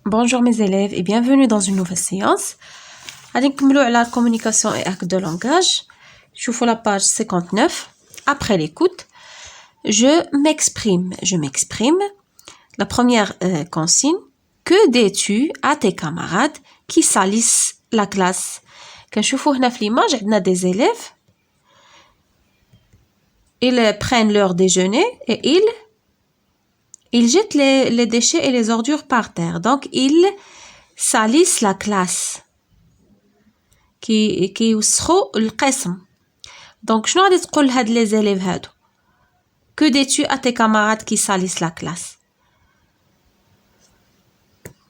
Bonjour mes élèves et bienvenue dans une nouvelle séance. Allez, نكملوا على la communication et acte de langage. شوفوا la page 59. Après l'écoute, je m'exprime. La première consigne, que dis-tu à tes camarades qui salissent la classe? كنشوفوا هنا في l'image عندنا des élèves. Ils prennent leur déjeuner et ils jettent les déchets et les ordures par terre. Donc, ils salissent la classe. كيوسخوا القسم. Donc, شنو غادي تقول لهاد les élèves هادو؟ Que dis-tu à tes camarades qui salissent la classe?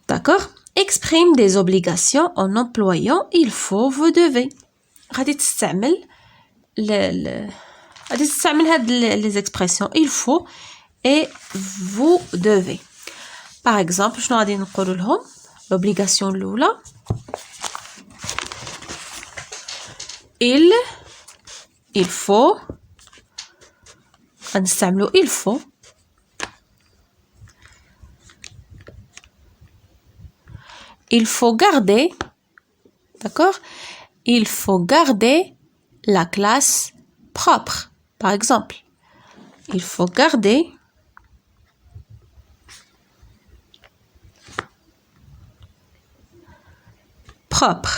D'accord? Exprime des obligations en employant il faut, vous devez. غادي تستعمل غادي تستعمل هاد les expressions il faut et vous devez. Par exemple, شنو غادي نقولوا لهم؟ L'obligation الأولى il faut غنستعملوا il faut garder, d'accord? Il faut garder la classe propre, par exemple. Il faut garder propre.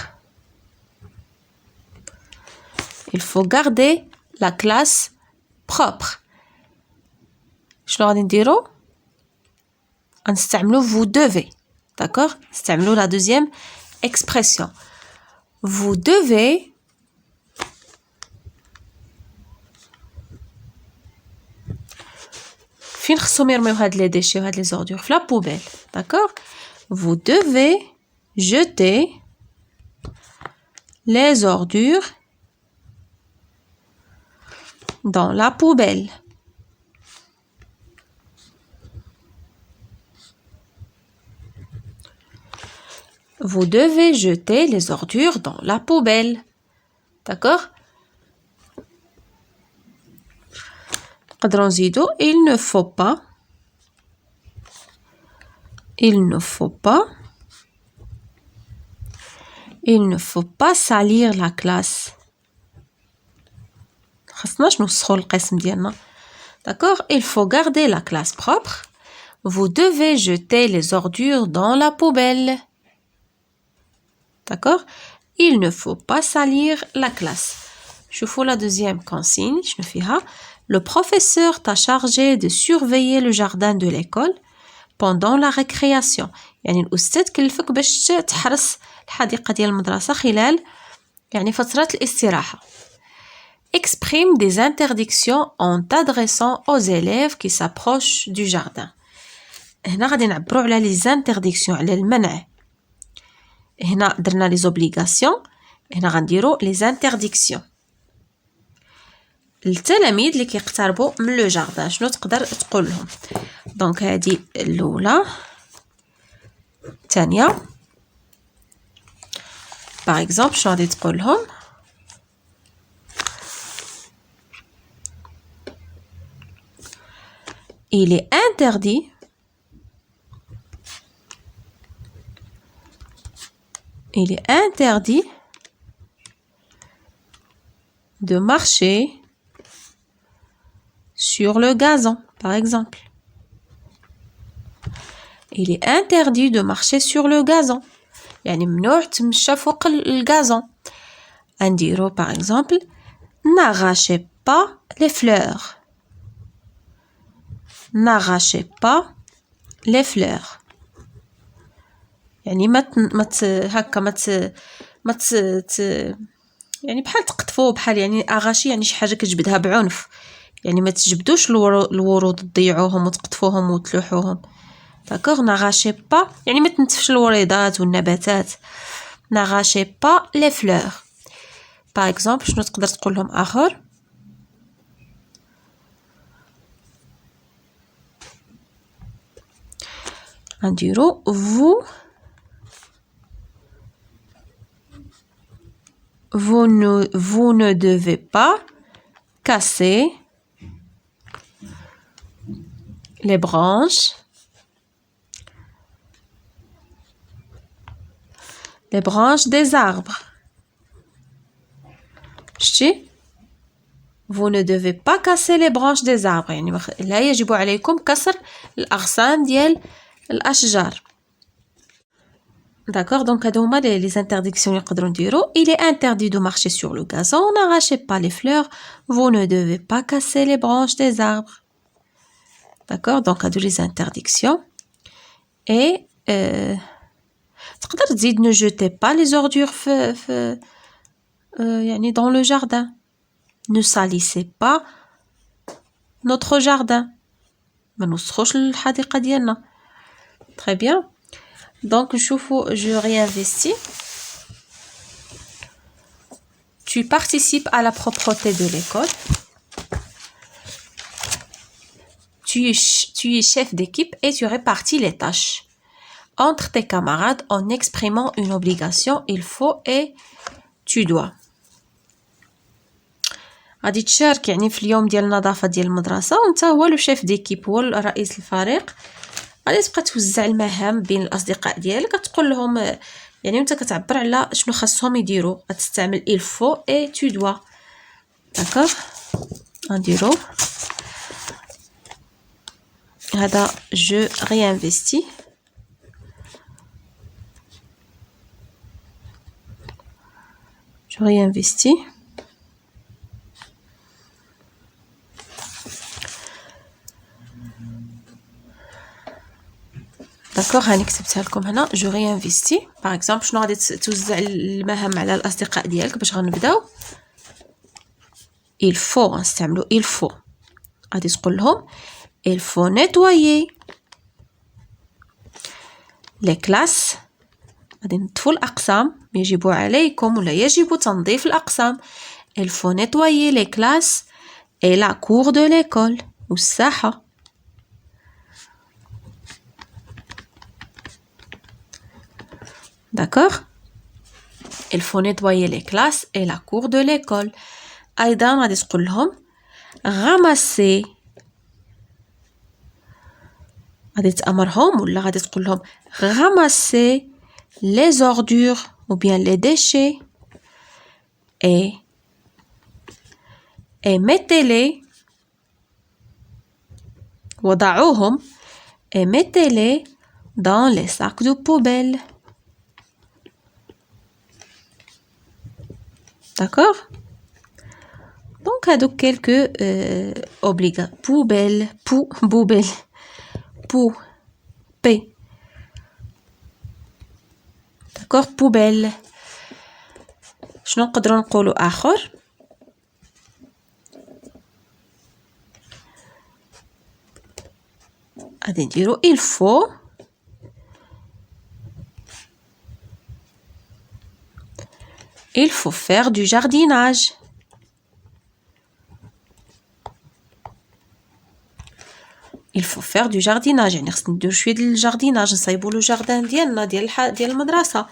Il faut garder la classe propre. شنو غادي نديرو؟ غنستعملو vous devez. D'accord? نستعملو la deuxième expression. Vous devez فين خصهم يرميو هاد les déchets وهاد les ordures؟ في la poubelle. D'accord? Vous devez jeter les ordures dans la poubelle. Vous devez jeter les ordures dans la poubelle. D'accord? نقدروا نزيدو il ne faut pas salir la classe. خاصناش نوسخو القسم ديالنا. D'accord? Il faut garder la classe propre. Vous devez jeter les ordures dans la poubelle. D'accord? Il ne faut pas salir la classe. شوفوا la deuxième consigne. شنو فيها؟ Le professeur t'a chargé de surveiller le jardin de l'école pendant la récréation. يعني الأستاذ كلفك باش تحرس الحديقة ديال المدرسة خلال يعني فترة الاستراحة. Exprime des interdictions en t'adressant aux élèves qui s'approchent du jardin. هنا غادي نعبروا على les interdictions على المنع. هنا درنا les obligations. هنا غنديروا les interdictions. التلاميذ اللي كيقتربوا من لو جاردان شنو تقدر تقول لهم؟ دونك هذه الاولى الثانيه باغ اكزومبل شنو غادي تقول لهم؟ il est interdit de marcher sur le gazon, par exemple. Il est interdit de marcher sur le gazon. يعني ممنوع تمشى فوق الغازون. نديرو par exemple n'arrachez pas les fleurs. N'arrachez pas les fleurs. يعني يعني بحال تقطفو بحال يعني اغاشي يعني شي حاجه كتجبدها بعنف. يعني ما تجبدوش الورود تضيعوهم وتقطفوهم وتلوحوهم. داكوغ n'arrachez pas يعني ما تنتفش الوريضات والنباتات. n'arrachez pas les fleurs. par exemple شنو تقدر تقول لهم اخر؟ نديرو vous ne devez pas casser les branches les branches des arbres. شتي vous ne devez pas casser les branches des arbres يعني لا يجب عليكم كسر الأغصان ديال الأشجار. D'accord, donc هادو هما les interdictions اللي نقدروا نديرو. Il est interdit de marcher sur le gazon, n'arrachez pas les fleurs, vous ne devez pas casser les branches des arbres. D'accord, donc هادو les interdictions. Et تقدر تزيد ne jetez pas les ordures يعني dans le jardin. Ne salissez pas notre jardin. ما نوسخوش الحديقة ديالنا. Très bien. Donc, je réinvestis. Tu participes à la propreté de l'école. Tu es chef d'équipe et tu répartis les tâches entre tes camarades en exprimant une obligation, il faut et tu dois. غادي تشارك يعني في اليوم ديال النظافة ديال المدرسة وانت هو لو شيف ديكيب هو رئيس الفريق. غادي تبقى توزع المهام بين الأصدقاء ديالك كتقول لهم يعني وانت كتعبر على شنو خاصهم يديروا غتستعمل il faut et tu dois. d'accord غنديرو هذا je réinvestis. je réinvestis. داكوغ هاني كتبتها لكم هنا جو ريانفيستي. باغ اكزومبل شنو غادي توزع المهام على الاصدقاء ديالك باش غنبداو il faut غنستعملو il faut غادي تقول لهم il faut nettoyer les classes غادي نطفوا الاقسام يجب عليكم ولا يجب تنظيف الاقسام il faut nettoyer les classes et la cour de l'école والساحه. D'accord? Il faut nettoyer les classes et la cour de l'école. أيضا غادي تقول لهم ramasser غادي تأمرهم ولا غادي تقول لهم ramasser les ordures ou bien les déchets et mettez-les وضعوهم et mettez-les dans les sacs de poubelle. D'accord? Donc, هادو quelques poubelle, poubelle, d'accord? poubelle. شنو نقدروا نقولوا آخر؟ غادي نديرو il faut il faut faire du jardinage. il faut faire du jardinage يعني خصنا نديرو شويه ديال الجارديناج نصايبوا لو جاردان ديالنا ديال المدرسه.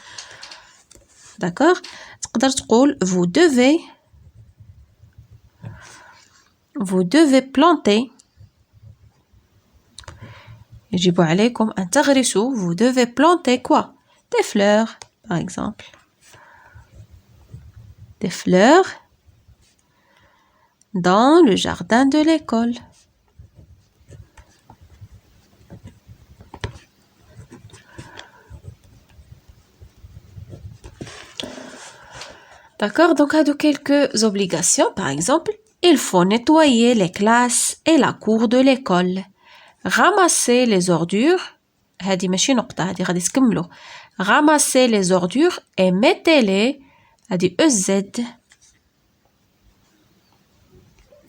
داكوغ تقدر تقول vous devez planter يجب عليكم أن تغرسوا vous devez planter quoi des fleurs par exemple des fleurs dans le jardin de l'école. D'accord, donc à quelques obligations, par exemple, il faut nettoyer les classes et la cour de l'école. Ramasser les ordures, هذه ماشي نقطة هذه غادي تكملوا. Ramasser les ordures et mettez-les هذه EZ.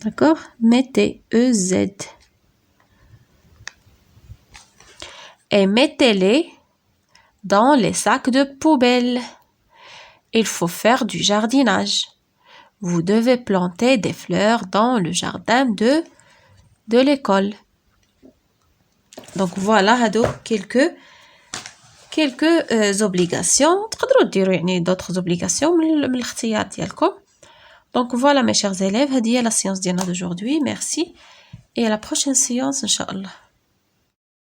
D'accord, mettez EZ. Et mettez-les dans les sacs de poubelle. Il faut faire du jardinage. Vous devez planter des fleurs dans le jardin de l'école. Donc voilà هادو quelques obligations. تقدروا ديروا يعني d'autres obligations من الاختيار ديالكم. Donc voilà mes chers élèves, هذه هي la séance ديالنا d'aujourd'hui. Merci et à la prochaine séance إن شاء الله.